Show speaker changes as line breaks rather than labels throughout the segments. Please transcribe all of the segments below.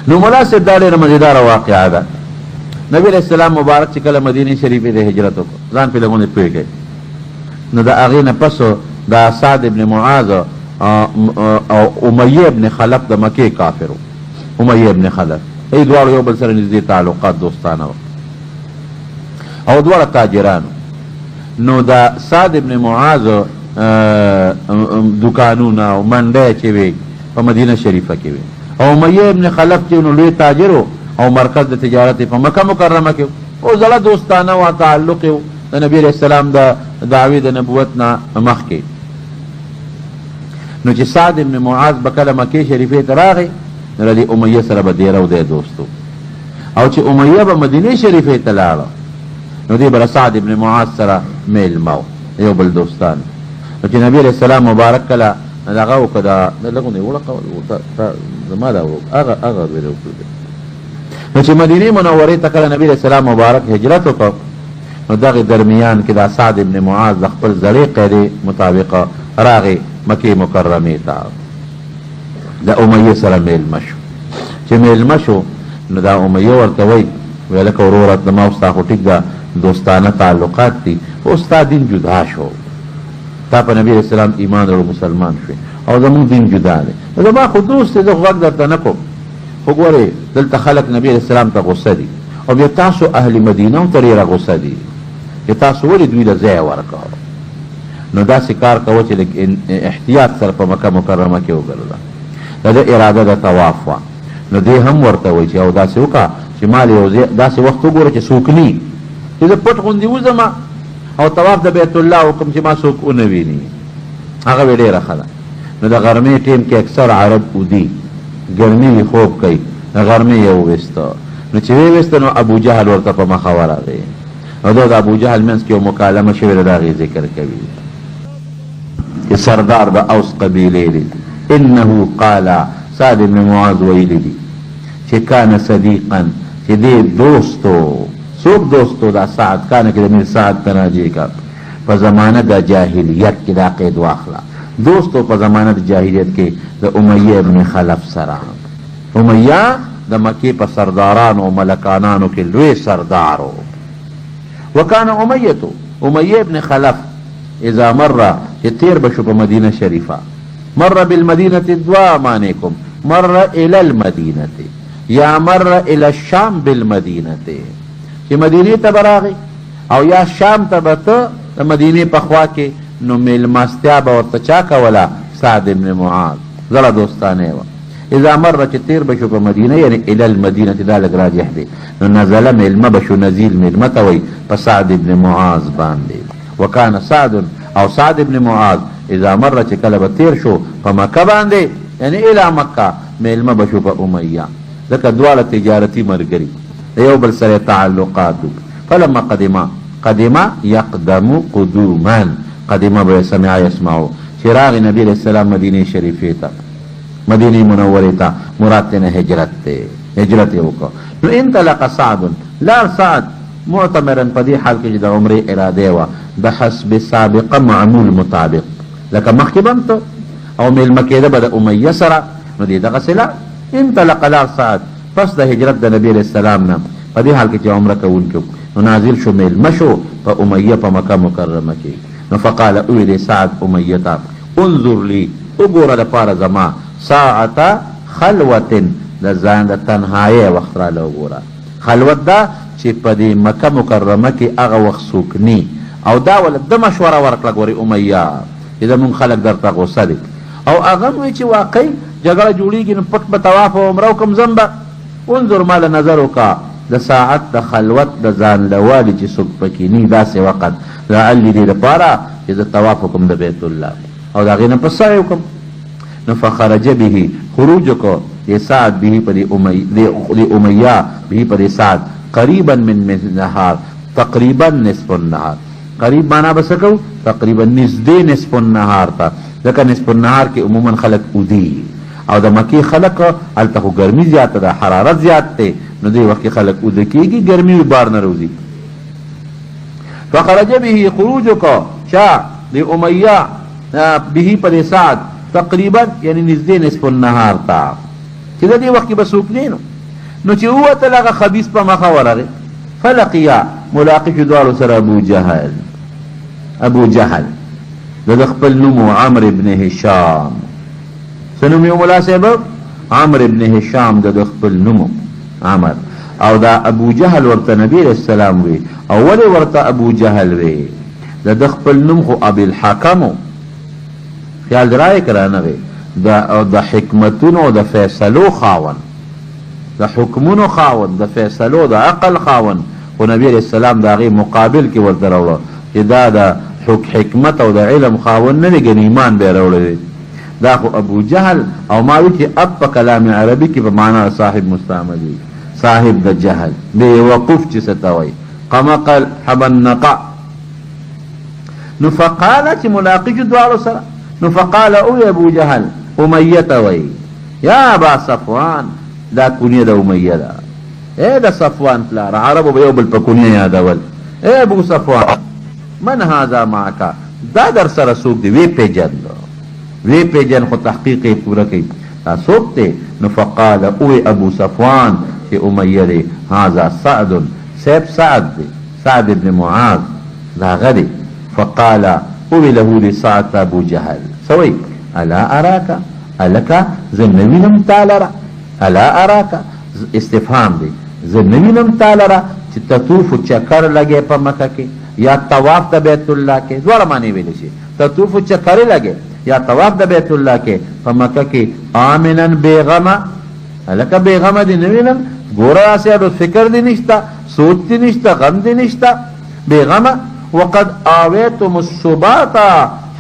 نو مولا صاحب دا ډېره مزیداره واقعه ده. نبی علیہ السلام مبارک چې کله مدینې شریفې ته هجرت وکړو ځان پې لږونې پوه کړئ نو د هغې نه پس د سعد ابن معاذ او امیه ابن خلف د مکې کافر و. امیه ابن خلف ای دواړو یو بل سره نږدې تعلقات دوستانه وه او دواړه تاجرانو. نو د سعد ابن معاذ دکانونه او منډۍ چې وې په مدینه شریفه کې وې او امیه ابن خلف چې نو لوی تاجر و او مرکز د تجارت په مکه مکرمه کې او زړه دوستانه و تعلق و د نبی علیہ السلام د دعوی د نبوت نه مخکې. نو چې سعد ابن معاذ به کله مکې شریفې ته راغی نو له دې امیه سره به ډېره و دی دوستو او چې امیه به مدینې شریفې ته لاړه نو دې به سعد ابن معاذ سره میلمه و یو بل دوستان. نو چې نبی علیہ السلام مبارک کله دغه وکړه دا لږونې وړه زما دا هغه ویلې وکړو. نو چې مدینې منورې ته کله نبی علیہ السلام مبارک هجرت وکړ نو دغې درمیان کې دا سعد ابن معاذ د خپل زړې قیدې مطابقه راغی مکې مکرمې ته د امیه سره میلمه شو. چې میلمه شو نو دا امیه ورته وایي ویل لکه وروره زما او ستا خو ټیک ده دوستانه تعلقات دي خو ستا دین جدا شو تا په نبی علیہ السلام ایمان وروړو مسلمان شوې او زمونږ دین جدا دی نو زما خو دوست دی زه خو غږ درته نه کوم خو ګورې دلته خلک نبی علیہ السلام ته غصه دي او بیا تاسو اهل مدینه هم ته ډېره غصه دي چې تاسو ولې دوی له ځایه ورکړو. نو داسې کار کوه چې لږ احتیاط سره په مکه مکرمه کې وګرځه. د ده اراده د طواف وه نو دې هم ورته وایي چې او داسې وکړه چې ما له یو داسې وخت وګوره چې څوک ني چې زه پټ غوندې وځم او طواف د بیت الله وکړم چې ما څوک ونه ویني هغه به ډېره ښه ده. نو د غرمې ټیم کې اکثر عرب ودي ګرمي وي خوب کوي غرمې یې وویسته نو چې ویې ویسته نو ابو جهل ورته په مخه ورغی او دا د ابو جهل منځ کې یو مکالمه شوې ده د هغې ذکر کوي چې سردار د اوس قبیلې دی انه قال سعد بن معاذ ویلی دی چې کان صدیقا چې دې دوستو څوک دوستو دا سعد کانه کې د میر سعد تناجی کا په زمانه د جاهلیت کې دا قید واخله دوستو په زمانه د جاهلیت کې د امیه ابن خلف سره. امیه د مکې په سردارانو او ملکانانو کې لوی سردارو. وکان امیه ابن خلف اذا مر چې تیر بشو په مدینه شریفه مر بالمدینه دوا مانیکم مر الى المدینه یا مر الى الشام بالمدینه چې مدینې ته به راغی او یا شام ته به ته د مدینې په خوا کې نو میلمستیا به ورته چا کوله سعد ابن معاذ زړه دوستانه وه. اذا مر چې تیر بشو په مدینه یعنی الى المدینه دا لږ راجح دی نو نزله میلمه بشو نزیل میلمه ته وایي په سعد ابن معاذ باندې. وکان سعد او سعد ابن معاذ اذا مر چې کله به تیر شو په مکه باندې یعنی الى مکه میلمه بشو په امیه ځکه دواړه تجارتي ملګري یو بل سره تعلقات. فلما قدم يقدم قدوما قدم به سمع يسمعو چې راغی نبی علیہ السلام مدینې شریفې ته مدینې منورې ته مراد تېنه هجرت یې وکړو. نو انطلق سعد لار سعد معتمرا په دې حال کې چې د عمرې اراده وه د حسب سابقه معمول مطابق لکه مخکې به هم ته او میلمه کېده به د امیه سره نو دې دغسې لا انطلق لار سعد پس د هجرت د نبی علیہ السلام نه په دې حال کې چې عمره کوونکی نو نازل شو میلمه شو په امیه په مکه مکرمه کې. نو فقال اویلی سعد امیه ته انظر لی وګوره دپاره زما ساعته خلوت د ځان د تنهایۍ وخت راله وګوره. خلوت دا چې په دې مکه مکرمه کې هغه وخت څوک ني او دا ول د مشوره ورکړه ګورې امیه چې زمونږ خلک درته غوسه دي او هغه وایي چې واقعي جګړه جوړېږي نو پټ به طواف او عمره وکړم ځم به انظر ما له نظر وکړه د ساعت د خلوت د ځان لوالي چې څوک پکې ني داسې وخت لعلي دې دپاره چې زه طواف وکړم د بیت الله او د هغې نه پس سعی وکړم. نو فخرج به خروج وکړو د سعد به په د امیه به په د سعد قریبا من النهار تقریبا نصف النهار قریب معنا به څه کوو تقریبا نږدې نصف النهار ته ځکه نصف النهار کې عموما خلک ودي او د مکې خلک هلته خو ګرمي زیاته ده حرارت زیات دی نو دې وخت کې خلک اوده کېږي ګرمي بار نه روځي. فخرج به خروج وکړو چا د امیه به په د سعد تقریبا یعنی نږدې نصف النهار ته چې د دې وخت کې به څوک نه نو نو چې ووتل هغه خبیث په مخه ورغی فلقیا ملاقي شو دواړو سره ابو جهل د خپل نوم عمرو ابن هشام څه نوم یې ملا صاحب عمرو ابن هشام د خپل نوم عمر او دا ابو جهل ورته نبی علیہ السلام وی او ولې ورته ابو جهل وی د خپل نوم خو ابي الحكم خیال درای کرانه وی د حکمتونو د فیصلو خاون د حکمونو خاون د فیصلو د عقل خاون خو نبی علیہ السلام دا غي مقابل کې ورته راوړه چې دا د حکمت او د علم خاون نه دی ایمان به راوړي دا خو ابو جهل او ما وی چې اب په کلام عربي کې په معنا صاحب مستعمل وي صاحب د جهل به وقف چې ستوي قمقل حبنقع نو فقال چې ملاقي دوالو سره نو فقال او ابو جهل امیه وی یا ابا صفوان دا کونیه د امیه دا اے د صفوان پلار عربو به یو بل په کونیه یادول اے ابو صفوان من هذا معك دا در سره څوک دی وی پیجن خو تحقیق پورا کوي دا څوک دی نو فقال او ابو صفوان چې امیه دی هذا سعد سیب سعد دی سعد ابن معاذ دا غدي فقال او له لسعد ابو جهل سوي الا اراك الك زنوینم تعالی الا اراك استفهام دی زنوینم تعالی چې تطوف چکر لګي په مکه کې یا طواف د بیت الله کې دوه معنی ویل شي تطوف چکر لګي یا طواف د بیت الله کې په مکه کې امنن بیغما الک بیغما دی نوینم ګورا سره فکر دی نشتا سوچ دی نشتا غم دی نشتا بیغما وقد آویتم الصبات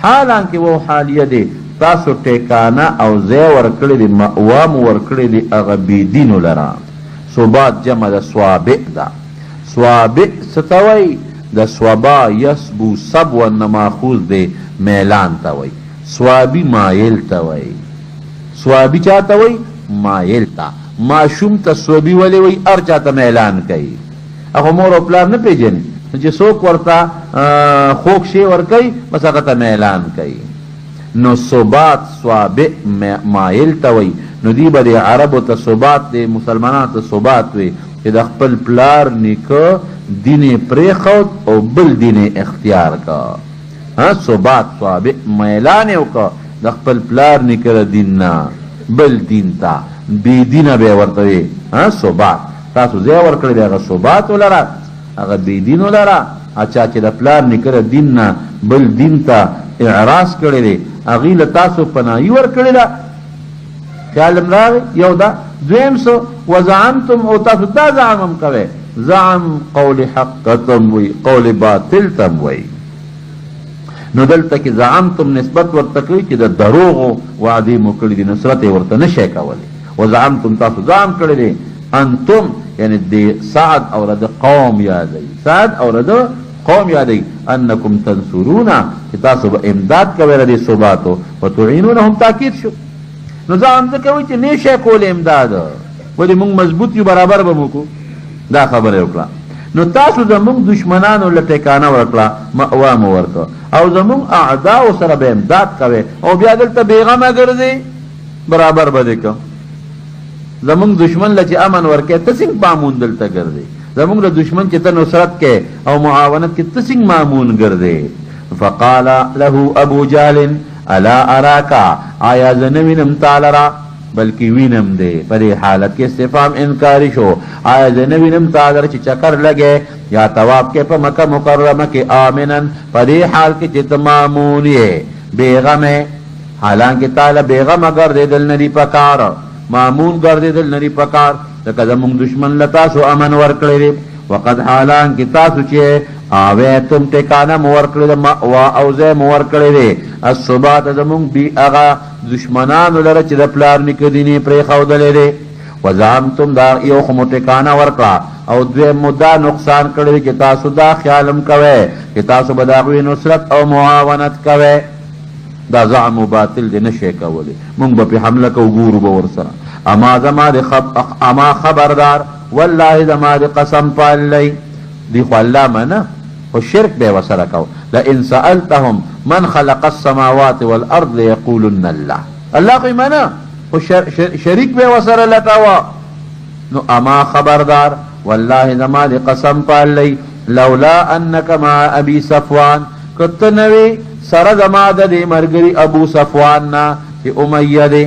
حالان کې وو حالیه دی تاسو ټیکانا او زی ورکړی دی مأوام ورکړی دی هغه بيدینو لرا صبات جمع د صوابع دا صوابع ستوي د صوابا یسبو صبوا ماخوذ دی میلان توي صوابی مایل توي صوابی چاته وي مایل تا ماشوم ته صوابی ولې وي ار چاته میلان کوي هغه مور او پلان نه پیژني چې څوک ورته خوک شي ور کوي بس هغه ته میلان کوي نو صوبات صوابع مایل توي نو دی به عربو ته صوبات دی مسلمانانو ته صوبات وي چې د خپل پلار نیکه دین پرېښود او بل دین اختیار کا صوبات صوابع میلان یو کا د خپل پلار نیکه دین نه بل دین تا بی دینه به ورته وي صوبات تاسو ځای ورکړی دی هغه صوبات ولره هغه بی دین ولره اچھا چې د پلار نیکه دین نه بل دین ته اعراض کړی دی هغې له تاسو پناهي ورکړې ده خیال م راغی یو دا دویم سو وزعمتم او تاسو دا زعمم کوئ زعم قول حق تم وی قول باطل تم وی نو دلته کې زعمتم نسبت ورته کوي چې د دروغو وعدې مو کړي دي نصرت یې ورته نشئ کولی وزعمتم تاسو زعم کړی دی انتم یعنی د سعد او د قوم یادوي سعد او د قوم یادوي انکم تنصرونا چې تاسو به امداد کوئ د دې صوباتو وتعینونهم تاکید شو نو زعم ځکه کوي چې نه شئ کولی امداد ولې موږ مضبوط یو برابر به مو کو دا خبره وکړه نو تاسو زموږ دشمنانو له ټیکانه ورکړه مأوا مو ورکړه او زموږ اعداو سره به امداد کوئ او بیا دلته بېغمه ګرځئ برابر به دې کوم زموږ دشمن له چې امن ورکړې ته څنګه مامون دلته ګرځئ زموږ له دشمن چې ته نصرت کې او معاونت کې ته څنګه مامون ګرځئ فقال له ابو جهل الا اراکا آیا زه نه وینم تعالی را بلکې وینم دی په دې حالت کې استفهام انکاري شو آیا زه نه وینم تعالی چې چکر لګې یا طواف کې په مکه مکرمه کې آمنن په دې حال کې چې ته مامون یې بېغمه حالانکه تعالی بېغمه ګرځېدل نه دي پکار مامون ګرځېدل نه دي پکار ځکه زموږ دشمن له تاسو امن ورکړی دی وقد حالانکه تاسو چې آویتم ټکانه مو ورکړی د مأوا او ځای مو ورکړی دی الصبات زموږ بي هغه دشمنانو لره چې د پلار نیکه دین یې پرېښودلی دی وزعمتم دا یو خو مو ټکانه ورکړه او دویم مو دا نقصان کړی دی چې تاسو دا خیال هم کوئ چې تاسو به د هغوی نصرت او معاونت کوئ دا زعم باطل دی نشئ کولی مونږ به پې حمله کوو ګورو به ورسره اما خبردار والله زما د قسم په الله دی خو الله منه خو شرک به ورسره کو لئن سألتهم من خلق السماوات والارض ليقولن الله الله خو منه خو شریک به ورسره لټاوه نو اما خبردار والله زما دی قسم پاللی لولا انک مع ابی صفوان کتنوی سر زما د دی مرگری ابو صفوان نا چی امیہ دی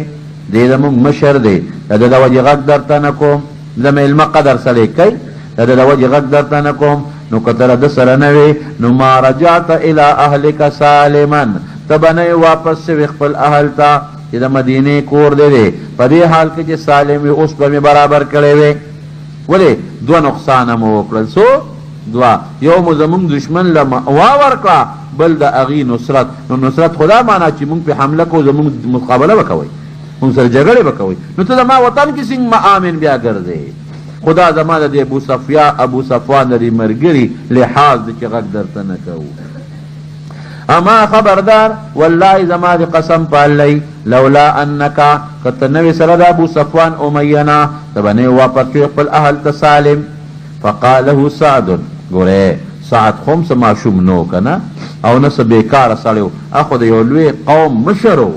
دی زمون مشر دی دا وجه غد در تنکوم زمیل مقدر سلی کئی دا وجه غد در تنکوم نو کتر د سر نوی نو ما رجعت الى اهلک سالما تبنی واپس سے خپل اهل تا چې د مدینه کور دی په دې حال کې چې سالم وي اوس به مې برابر کړی وی ولې دوه نقصانه مو وکړل سو دوه یو مو زمونږ دشمن له مأوا ورکړه بل د هغې نصرت نو نصرت خدا معنا چې مونږ پې حمله کوو زمونږ مقابله به کوئ مونږ سره جګړې به کوئ نو ته زما وطن کې څنګه مآمن بیا ګرځې خدا زما د دې ابو صفوان د دې ملګري لحاظ د چې غږ درته نه کوو اما خبردار والله زما دی قسم پاللی لولا انکا کتنوی سرد ابو صفوان امینا تبنی واپس شوی خپل اهل تسالم فقاله سعد گوره سعد خمس معشوم نو کنا او نس بیکار سالیو اخو د یو لوی قوم مشرو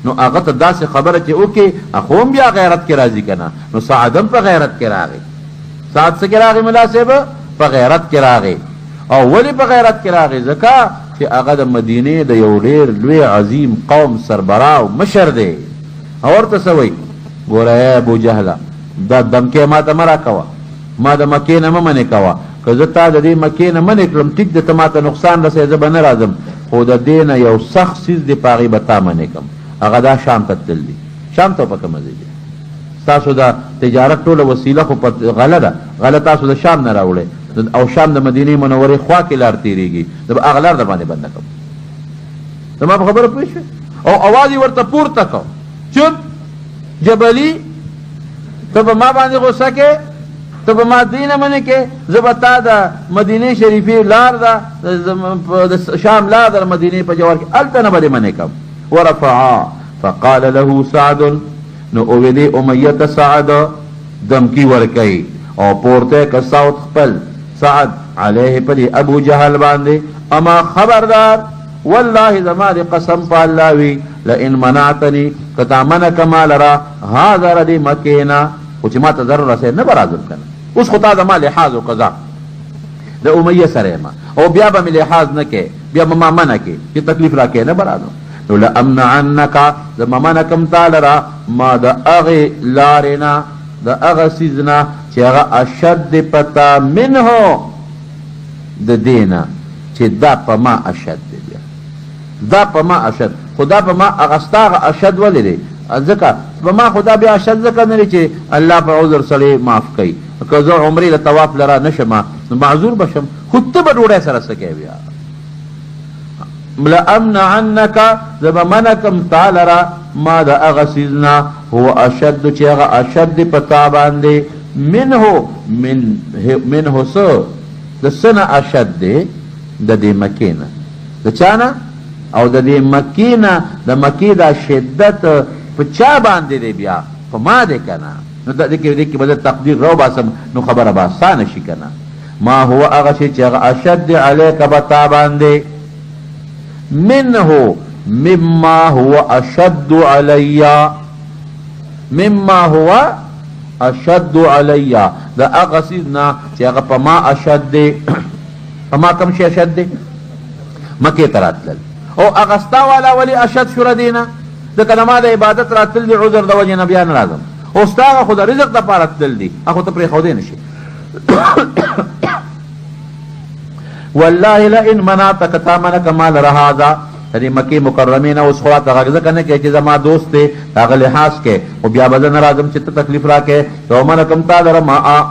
نو هغه ته داسې خبره چې اوکې اخو هم بیا غیرت کې راځي کنا نو سعد هم په غیرت کې راغی سعد څه کې راغی ملا صاحب په غیرت کې راغی او ولی په غیرت کې راغی ځکه چې هغه د مدینې د یو ډېر لوی عظیم قوم سربراه او مشر دی او ورته څه وایي ګوره ای ابو جهله دا دمکې ما ته مه راکوه ما د مکې نه مه منې کوه که زه تا د دې مکې نه منې کړم ټیک دی ته ما ته نقصان رسوي زه به نه راځم خو د دې نه یو سخت څیز دی په هغې به تا منې کړم هغه دا شام ته تلل دي شام ته په کومه ځای دی ستاسو د تجارت ټوله وسیله خو غله ده غله تاسو د شام نه راوړئ او شام د مدینه منورې خوا کې لار تیریږي د هغه لار در باندې بنده کوم زما په خبره پوه شوې او اواز یې ورته پورته کو چپ جبلي ته به ما باندې غوسه کې ته به ما دې نه منې کې زه به تا د مدینې شریفې لار ده د شام لار د مدینې په جوار کې هلته نه به دې منې کوم ورفعا فقال له سعد نو اویلې امیه ته سعد دمکی ورکوي او پورته که صوت خپل سعد علیه پدی ابو جهل باندې اما خبردار والله زما دی قسم په الله وی لئن منعتنی کتا منک ما لرا هذا ردی مکینا خو چې ما ته ضرر رسید نه به راځم کنه اوس خو تا زما لحاظ و قضا د امیه سره ما او بیا به مې لحاظ نه کې بیا به ما منع کې چې تکلیف را کې نه به راځم نو لامنعنک زما منکم تا لرا ما د هغې لارې نه د هغه څیز نه چې هغه اشد پتا منه د دینا چې دا په ما اشد دی بیا دا په ما اشد خدا په ما اغستا اشد ولې دی ځکه په ما خدا بیا اشد ځکه نه دی چې الله په عذر سره معاف کوي که زه عمرې له طواف لره نشم نو معذور بشم خو ته به ډوډۍ سره څه کوې بیا لامنعنک زه به منکم تا لره ما د هغه څیز نه هو اشد چې هغه اشد دی په تا باندې منه سو د سنه اشد دی د دې مکې نه د چا نه او د دې مکې نه د مکې دا شدت په چا باندې دی بیا په ما دی که نه نو دې کې به زه تقدیر رو باسم نو خبره به اسانه شي که نه ما هو هغه شی چې هغه اشد دی علیک په تا باندې منه مما هو اشد علی مما هو اشد علی دا هغه څیز نه چې هغه په ما اشد دی په ما کوم شی اشد دی مکې ته راتلل او هغه ستا والا ولې اشد شو ردی نه ځکه د ما د عبادت راتلل دي عذر د وجې نه بیا نه راځم او ستا هغه خو د رزق دپاره تلل دي هغه ته پرېښودی نه شي والله لئن منعتک تا منک ما لره هذا دې مکې مکرمې نه اوس خو راته غږ ځکه نه کوې چې زما دوست دی هغه لحاظ کې خو بیا به زه نه راځم چې ته تکلیف راکړې یو منکم تا لره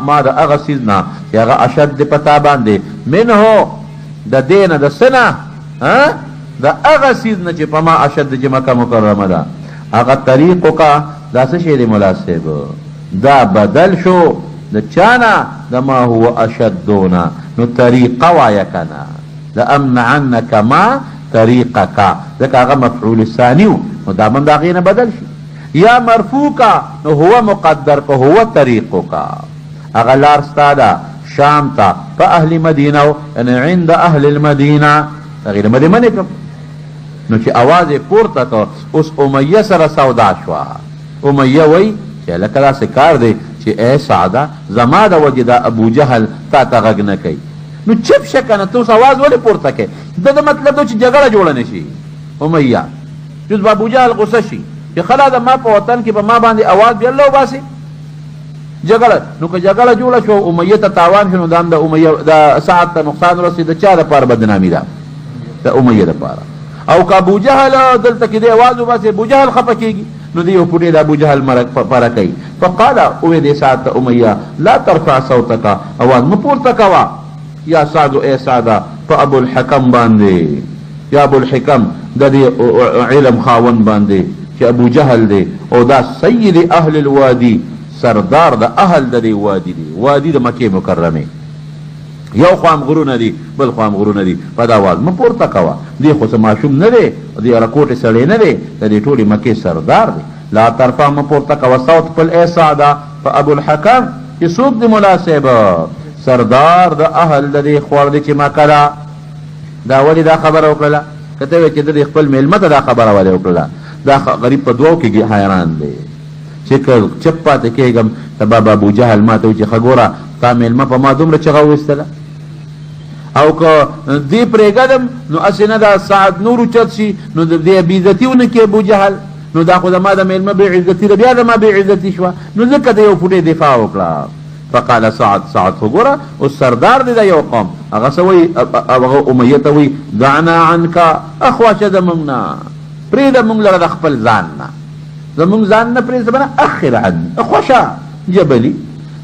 ما د هغه څیز نه چې هغه اشد دی په تا باندې منهو د دې نه د څه نه د هغه څیز نه چې په ما اشد چې مکه مکرمه ده هغه طریقو کا دا څه شی دی ملا صاحب دا بدل شو د چا نه د ما هو اشدونه نو طریقه وایه که نه د امنعنک ما طریقک ځکه هغه مفعول ثانی و نو دا من د هغې نه بدل شي یا مرفوع کا نو هو مقدر که هو طریقک هغه لار ستا ده شام ته په اهل مدینه و یعنی عند اهل المدینه هغې نه به دې منې کړم نو چې اواز یې پورته که اوس امیه سره سودا شوه امیه وی چې لکه داسې کار دی چې چې اے سعده زما د وجې دا ابو جهل تا ته غږ نه کوي نو چپ شه که نه ته اوس اواز ولې پورته کوې د ده مطلب دا چې جګړه جوړه نه شي امیه چې به ابو جهل غصه شي چې خلا د ما په وطن کې په ما باندې اواز بیا الله وباسي جګړه نو که جګړه جوړه شو امیه ته تاوان شو نو دا هم د امیه د سعد ته نقصان رسي د چا دپاره بدنامي ده د امیه دپاره او که ابو جهل دلته کې دی اواز وباسي ابو جهل خفه کېږي نو دی یو پوټې د ابو جهل پاره کوي فقال اوې دې سعد ته امیه لا ترفع صوتک اواز مه پورته کوه یا سعدو اے سعده په ابو الحکم باندې یا ابو الحکم د دې علم خاون باندې چې ابو جهل دی او دا سید اهل الوادي سردار د اهل د دې وادي دی وادي د مکې مکرمه یو خام غرونه دي بل خام غرونه دي په دا آواز مه پورته کوه دی خو څه ماشوم نه دی دی رکوټې سړی نه دی د دې ټولې مکې سردار دی لا طرفه مه پورته کوه صوت خپل ای سعده په ابو الحکم چې څوک دی مناسب سردار د اهل د دې خوړ دی چې مکه ده دا ولې دا خبره وکړله که ته وایې چې د دې خپل میلمه ته دا خبره ولې وکړله دا غریب په دوو کې حیران دی چې که چپ پاتې کېږم ته بابا ابو جهل ما ته وایي چې ښه ګوره تا میلمه په ما دومره چغه وویستله او که دې پرېږدم نو هسې نه دا سعد نور اوچت شي نو د دې بېعزتي ونه کړي ابو جهل نو دا خو زما د میلمه بېعزتي ده بیا زما بېعزتي شوه نو ځکه د یو فوټې دفاع وکړه فقال سعد خو ګوره اوس سردار دی د یو قوم هغه څه وایي هغه امیه ته وایي دعنا عنکه اخواشه زمونږ نه پرېږده مونږ لره د خپل ځان نه زمونږ ځان نه پرېږده بنه اخر عني خوشه جبلي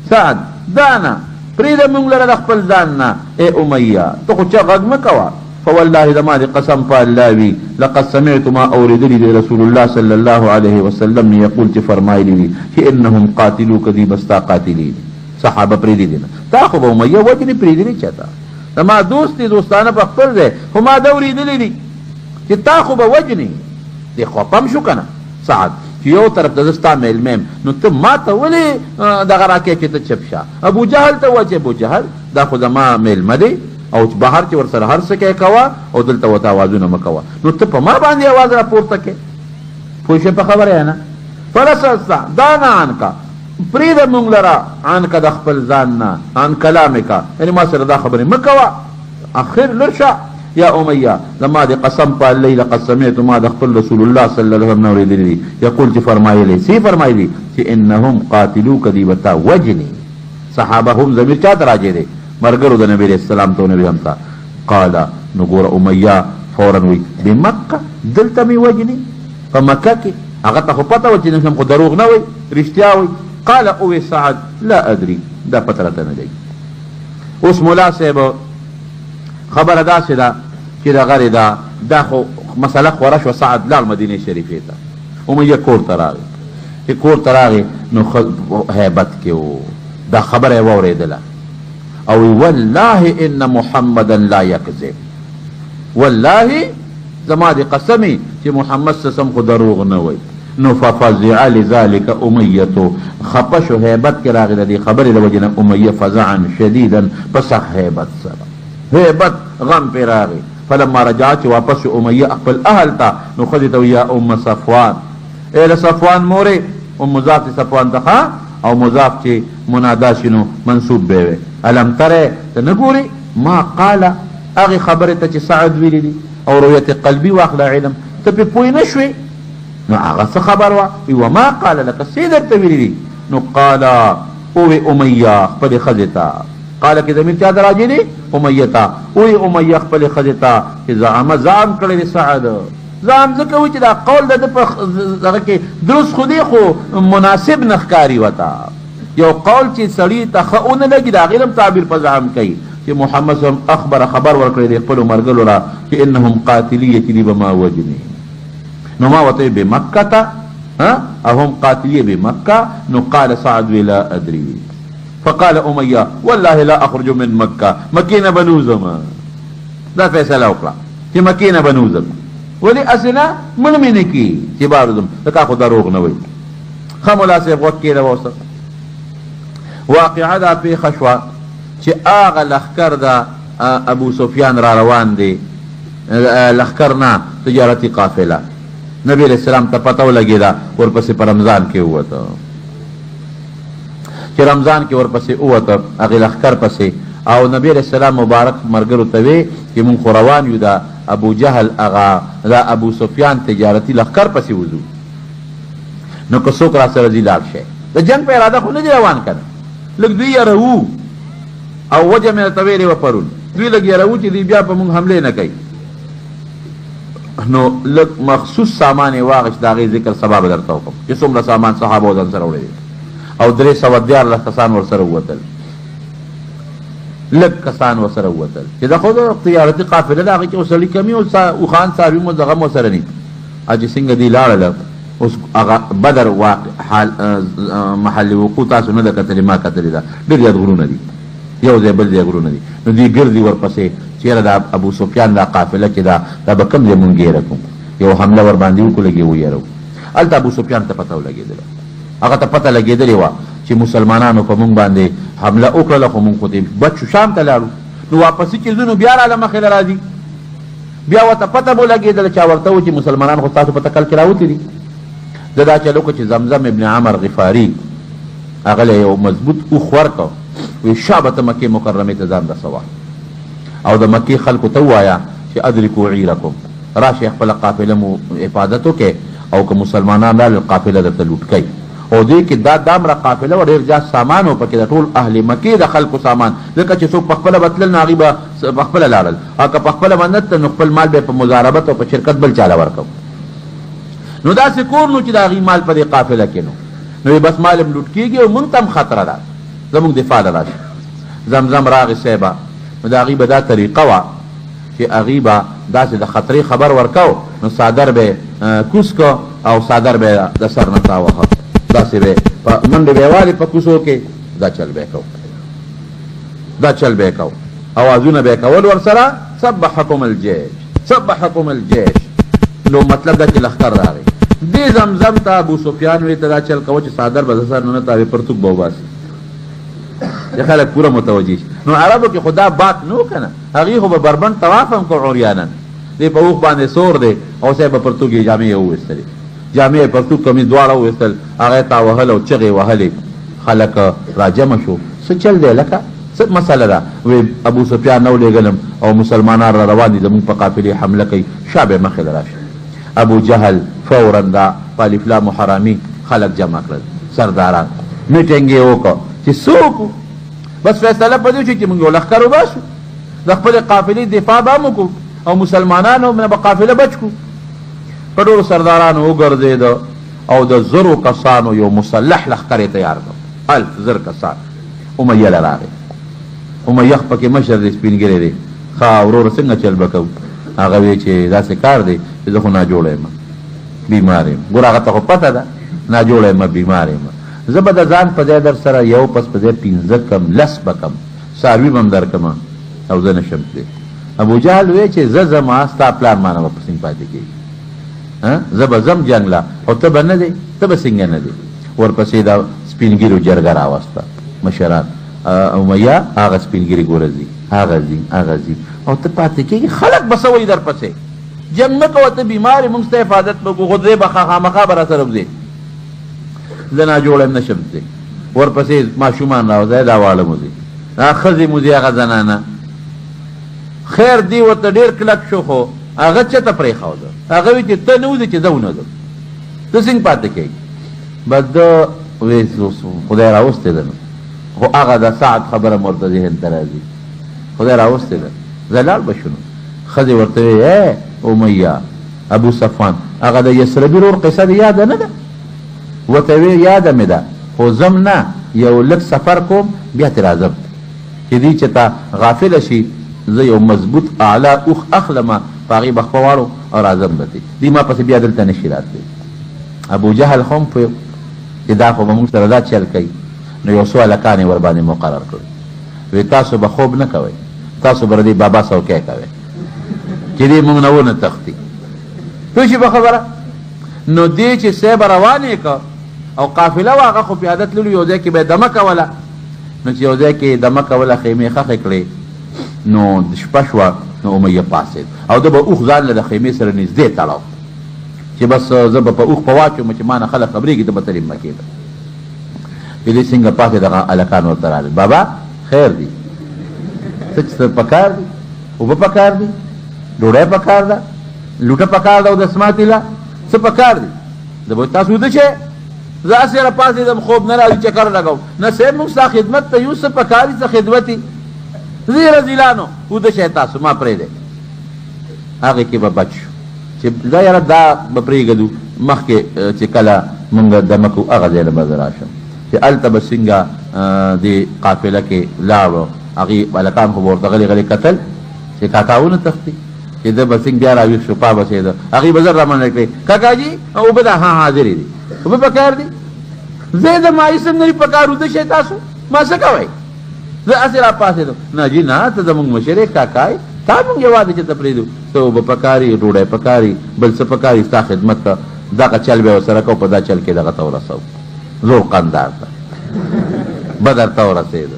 سعد دانا پرېږده مونږ لره د خپل ځان نه ای امیه ته خو چا غږ مه کوه فوالله زما دې قسم په الله وي لقد سمعت ما اورېدلي دی رسول الله صلی الله علیه وسلم یقول چې فرمایلی دي چې انهم قاتلوک دي بستا قاتلین صحابه پرېږدي دي نه تا خو به امیه وجنې پرېږدي چاته زما دوست دی دوستانه په خپل دی خو ما ده اورېدلي دي چې تا خو به وجنې دی خپم شو که نه سعد چې یو طرف ته زه ستا میلمه نو ته ما ته ولې دغه راکې چې ته چپ شه ابو جهل ته وایه چې ابو جهل دا خو زما میلمه دی او بهر چې ورسره هر څه کوې کوه او دلته ورته اوازونه مه کوه نو ته په ما باندې اواز راپورته کړې پوه شوې په خبره یې نه فلسسته دانا عنکه پرېږده مونږ لره عنکه د خپل ځان نه عن کلامکه یعنې ما سره دا خبرې مه کوه اخر لږ شه یا امیه زما دې قسم په الله لقد سمعت ما د خپل رسول الله صلی الله علیه وسلم نه اورېدلي دي یقول چې فرمایلی سی فرمایلی چې انهم قاتلوک دي به تا وجني صحابه هم ضمیر چا ته راجع دی مرګرو د نبي علیه السلام ته نبي هم ته قال نو ګوره امیه فورا وایي بمکه دلته مې وجني په مکه کې هغه ته خو پته وه چې نشم خو دروغ نه وایي رښتیا وایي قال اوې سعد لا ادري دا پته راته نه دی اوس ملا صاحب خبره داسې ده چې دغه ده دا خو مسله خوره شوه سعد لاړ مدینې شریفې ته امیه کور ته راغی چې کور ته راغی نو هیبت کې و دا خبره یې واورېدله او والله ان محمدا لا یکذب والله زما دې قسمي چې محمد صلی الله علیه وسلم خو دروغ نه وایي نو ففزع لذلك امیته خپه شو هیبت کې راغی د دې خبرې د وجې نه امیه فزعا شدیدا په سخت هیبت سره هیبت غم پې راغی فلما رجع چې واپس شو امیه خپل اهل ته نو ښځې ته یا ام صفوان ای له صفوان مورې مضاف صفوان ته او مضاف چې منادا شي نو منصوب به وي الم ترې ته نه ګورې ما قاله هغې خبرې ته چې سعد ویلي دي او رویت قلبي واخله علم ته پې پوه نه شوې نو هغه څه خبر وه وما قال لك څه درته ویلي دي نو قال اوې امیه خپلې ښځې ته قال کې ضمیر چا ته راجع دی امیه ته اوې امیه خپلې ښځې ته چې زعم کړی دی سعد زعم ځکه وایي چې دا قول د ده په دغه کې درست خو دی خو مناسب نه ښکاري ورته یو قول چې سړي ته ښه ونه لګي د هغې هم تعبیر په زعم کوي چې محمد صلی الله علیه وسلم اخبره خبر ورکړی دی خپلو مرګلو را چې انهم قاتلیه چې دي به ما وجني نو ما ورته بمکه ته اهم قاتلیه بمکه نو قال سعد لا ادري فقال امیه والله لا اخرج من مکه مکې نه به نوځم دا فیصله وکړه چې مکې نه به نوځم ولې هسې نه مړ مې نه کي چې بار وځم ځکه خو دروغ نه وایي ښه ملا صاحب غوږ کېږده اوسه واقعه دا پېښه شوه چې هغه لښکر د ابو سفیان را روان دی لښکر نه تجارتي قافله نبی علیہ السلام ته پته ولګېده ورپسې په رمضان کې ووته چې رمضان کې ورپسې ووته هغې لښکر پسې او نبی علیه السلام مبارک ملګرو ته وی چې مونږ خو روان یو دا ابو جهل هغه دا ابو سفیان تجارتي لښکر پسې وځو نو که څوک را سره ځي لاړ شي د جنګ په اراده خو نه دي روان که نه لږ دوی یروو او وجه مې درته ویلې وه پرون دوی لږ یروو چې دوی بیا په مونږ حملې نه کوي نو لږ مخصوص سامان یې واغېست د هغې ذکر سبا به درته وکړم چې څومره سامان صحابه ځان سره وړی او 314 کسان ورسره ووتل لږ کسان ورسره ووتل چې دا خو د تجارتي قافله ده هغې کې اوسړي کمي اوښان څاروي مو دغه مو سره نه چې څنګه دوی لاړله اوس هغه بدر محل وقوع تاسو نه ده کتلې ما کتلې ده ډېر زیات غرونه دي یو ځای بل ځای غرونه دي نو دوی ګرځي ورپسې چېرې د ابو سفیان دا قافله چې دا به کوم ځای مونږ ګیره کوو یو حمله ورباندې وکړو لږ یې ویرو هلته ابو سفیان ته پته ولګېدله هغه ته پته لګېدلې وه چې مسلمانانو په مونږ باندې حمله وکړله خو مونږ خو دې بچ شو شام ته لاړو نو واپسي چې ځو نو بیا راله مخې له راځي بیا ورته پته به ولګېدله چا ورته و چې مسلمانان خو ستاسو په تکل کې راوتي دي ده دا چل وکړه چې زمزم ابن عمر غفاري هغه له یو مضبوط اوښ ورکړ وی شابه ته مکې مکرمې ته ځان رسوه او د مکې خلکو ته ووایه چې ادرکو عیرکم راشئ خپله قافله مو حفاظت وکړئ او که مسلمانان راغلل قافله درته لوټ کوي او دې کې دا دامره قافله و ډېر زیات سامان و پکې د ټول اهل مکې د خلکو سامان ځکه چې څوک پخپله به تلل نو هغوی به پخپله لاړل او که پخپله به نه تلل نو خپل مال به په مضاربت او په شرکت بل چاله ورکو نو داسې کور نو چې د هغوی مال په دې قافله کې نو بس مال هم لوټ کېږي او مونږ ته هم خطره ده زمونږ دفاع له راشي زمزم راغې صیبه نو د هغوی به دا طریقه وه چې هغوی به داسې د خطرې خبر ورکو نو څادر به کوز کو او څادر به د سر نه تاوهه داسې به منډې به یې والې په کوڅو کې دا چل به یې دا چل به یې کو اوازونه به یې کول ورسره سبحکم الجیش سبحکم الجیش نو مطلب دا چې لښکر راغی دې زمزم ته ابو سفیان وی ته دا چل کوه چې څادر به د سر نه تاوې پرتوک به وباسي چې خلک پوره متوجه شي نو عربو کې خو دا بات نه و که نه هغوی خو به بربند طواف هم کړ عریانن دې په اوښ باندې سور دی او صاحب به پرتوک یې جامې یې وویستلې جامې یې پرتوک کمیز دواړه وویستل هغه یې تاوهل او چغې وهلې خلک راجمع شو څه چل دی لکه څه مسله ده وی ابو سفیان نه ولېږلم او مسلمانان را روان دي زموږ په قافلې حمله کوي شا به مخې له راشي ابو جهل فورا دا په الفلام حرامي خلک جمع کړل سرداران میټینګ یې وکړه چې څوک بس فیصله په دې شو چې موږ یو لښکر وباسو د خپلې قافلې دفاع به هم وکړو او مسلمانانو نه به قافله بچ کړو په ټولو سردارانو وګرځېده او د زرو کسانو یو مسلح لښکر یې تیار کړ 1000 زر کسان امیه له راغی امیه پکې مشر دی سپین ږیری دی ښه وروره څنګه چل به کوو هغه وی چې داسې کار دی چې زه خو ناجوړه یم بیمار یم ګوره هغه ته خو پته ده ناجوړه یم بیمار یم زه به د ځان په ځای در سره یو پس په ځای 15 کم لس به کم څاروي به هم درکمه او زه نشم تللی ابو جهل وی چې زه زما ستا پلان مانه به په څنګه پاتې کېږي زه به ځم جنګ له او ته به نه دی ته به څنګه نه دی ورپسې دا سپین ږیرو جرګه راوسته مشران امیه هغه سپین ږیري ګوره ځي هغه ځي هغه ځي او ته پاتې کېږي خلک به څه وایي درپسې جنګ نه کوه ته بیمار یې موږ ستا حفاظت به کوو خو دی به خامخا به را سره وځې زه ناجوړه یم نشم تللی ورپسې ماشومان راوځئ دا واړه مو ځي دا ښځې مو ځي هغه زنانه خیر دی ورته ډېر کلک شو خو هغه چېرته پرېښوده هغه وایي چې ته نه وځې چې زه ونه ځم ته څنګه پاتې کېږي بس ده وی خدای راوستی ده نو خو هغه د سعد خبره مو ورته ذهن ته راځي خدای راوستی ده زه لاړ به شو نو ښځې ورته وی امیه ابو صفوان هغه د یسربي رور قصه دې یاده نه ده ورته وی یاده مې ده خو ځم نه یو لږ سفر کوم بیا ترې راځم چې دې چې تا غافله شي زه یو مضبوط اعلی اوښ اخلمه په هغې به خپه واړو او راځم به دې ما پسې بیا دلته نشي راتلی ابو جهل خو هم پوه چې دا خو به موږ سره دا چل کوي نو یو څو هلکان یې ورباندې مقرر کړي وی تاسو به خوب نه کوئ تاسو به د دې بابا څوکی کوئ چې دې موږ نه ونه تښتي پوه شي په خبره نو دې چې صیب روان یې که او قافله وه هغه خو پیاده تللو یو ځای کې به یې دمه کوله نو چې یو ځای کې یې دمه کوله خیمې خښې کړې نو شپه شوه نو امیه پاڅېد او ده به اوښ ځان له د خیمې سره نږدې تړاو چې بس زه به په اوښ په واچوم چې ما نه خلک خبرېږي ته به ترې مکې ده دې څنګه پاسې دغه هلکان ورته راغلل بابا خیر دی څه چې پکار دي اوبه پکار دي ډوډۍ پکار ده لوټه پکار ده او دسمه تیله څه پکار دي زه به تاسو ویده شئ زه هسې راپاڅېدم خوب نه راځي چکر لګوم نه صاحب موږ ستا خدمت ته یو څه پکار دي څه خدمتي زه رضیلانو ویده شئ تاسو ما پرېږدئ هغې کې به بچ شو چې دا یاره دا به پرېږدو مخکې چې کله مونږ دمه کوو هغه ځای له به زه راشم چې هلته به څنګه دې قافله کې لاړو هغې هلکان خو به ورته غلې غلې کتل چې کاکا ونه تښتي چې ده به څنګه بیا راویښ شو پا بسېده هغې به زر رامنډه کړې کاکاجي اوبه ده ها حاضرې دي اوبه پکار دي زه د مایس هم نري پکار وده شئ تاسو ما څه کوئ زه هسې راپاڅېدم نه جي نه ته زمونږ مشر یې کاکا یې تا مونږ یوازې چې ته پرېږدو ته اوبه پکاري ډوډۍ پکاري بل څه پکاري ستا خدمت ته دغه چل به یې ورسره کوو په دا چل کې دغه ته ورسوو ذوالقندار ته بدر ته ورسېده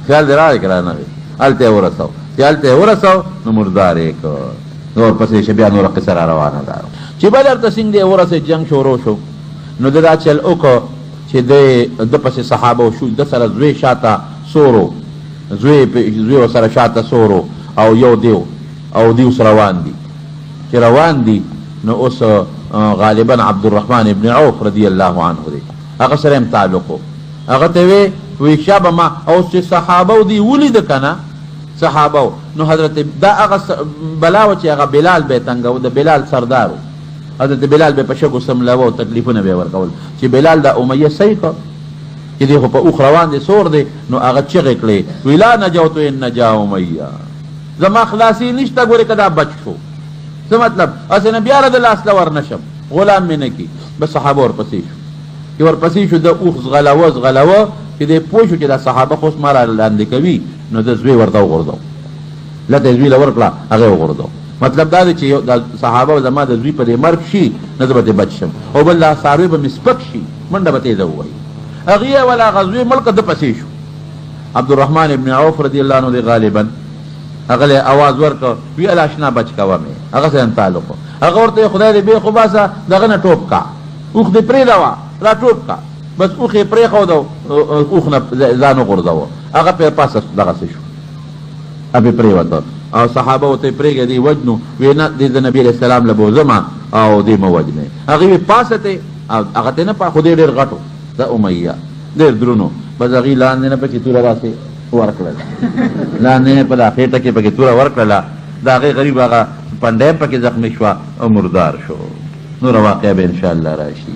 خیال دې راغی که رانغی هلته یې ورسوو چې هلته یې ورسوو نو مردار یې کړ نور پسې بیا نوره قصه را روانه ده چې بدر ته څنګه یې ورسېد جنګ شروع شو نو ده دا چل وکړو چې ده پسې صحابه شو ده سره زوی شاته سورو زوی ورسره شاته سورو او یو دیو سره روان دي چې روان دي نو اوس غالبا عبدالرحمن ابن عوف رضی الله عنه دی هغه سره هم تعلق و هغه ته وی شابه ما او چې صحابه دی ولید کنه صحابه نو حضرت دا هغه بلاو چې هغه بلال به تنګو د بلال سردارو حضرت بلال به په شګو سملاوه او تکلیفونه به ورکول چې بلال د امیه صحیح کړ چې دی خو په اوخ روان دی سور دی نو هغه چغې کړې وی لا نجوت ان نجا امیه زما خلاصي نشته ګورې که دا بچ شو څه مطلب هسې نه بیا د لاس له ورنشم غلام مې نه کي بس صحابه ورپسې شو چې ورپسې شو د اوښ زغلوه چې دی پوه شو چې دا صحابه خو اوس ما را لاندې کوي نو د زوی ورته وغورځو لته یې زوی له ورکړه هغه یې وغورځو مطلب دا دی چې دا صحابه زما د زوی په دې مرګ شي نه زه به ترې بچ شم او بل دا څاروی به مې سپک شي منډه به تېزه ووایي هغې یې ولا هغه زوی ملکه ده پسې شو عبدالرحمن ابن عوف رضی الله عنه دی غالبا هغه له اواز ورکړ وی الاشنا بچ کوه مې هغه سره تعلق هغه ورته خدای دې به خو باسه دغه نه ټوپ کا اوخ دې پرېږده را ټوپ کا بس اوخ یې پرېښوده اوخ نه ځان وغورځوه هغه پې پاسه دغسې شو هغې پرېوته او صحابه ورته یې پرېږده دې وجنو وی نه دې د نبي علیه السلام له بوځمه او دې مه وجنې هغې وی پاسه ته هغه ته نه خو دې ډېر غټو د امیه ډېر درونو بس هغې لاندې نه پکې توره راسې ورکړل لاندې په دا خېټه کې پکې توره ورکړله د هغې غریب هغه پنډی پکې زخمي شوه او مردار شو نوره واقعه به انشاءالله راشي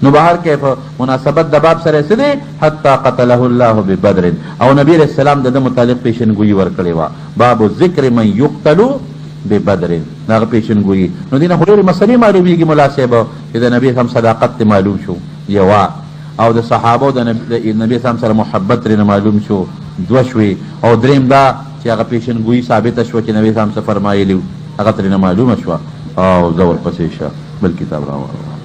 نو بهر کې په مناسبت د باب سره څه دی حتی قتله الله ببدر او نبی علیه السلام د ده متعلق پیشنګویي ورکړې وه باب ذکر من یقتلو ببدر د هغه پیشنګویي نو دې نه خو ډېرې مسلې معلومېږي ملا صاحب چې د نبي هم صداقت ته معلوم شو یوه او د صحابو د نبي اسلام سره محبت ترېنه معلوم شو دوه شوې او درېیم دا چې هغه پیشنګویي ثابته شوه چې نبي اسلام څه فرمایلي هغه ترېنه معلومه شوه او زه ورپسې شه بل کتاب راوړم